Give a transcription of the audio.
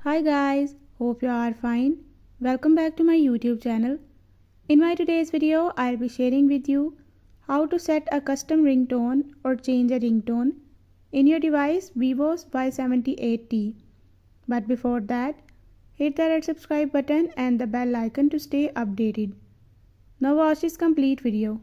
Hi guys, hope you are fine. Welcome back to my YouTube channel. In my today's video, I'll be sharing with you how to set a custom ringtone or change a ringtone in your device Vivo Y78T. But before that, hit the red subscribe button and the bell icon to stay updated. Now watch this complete video.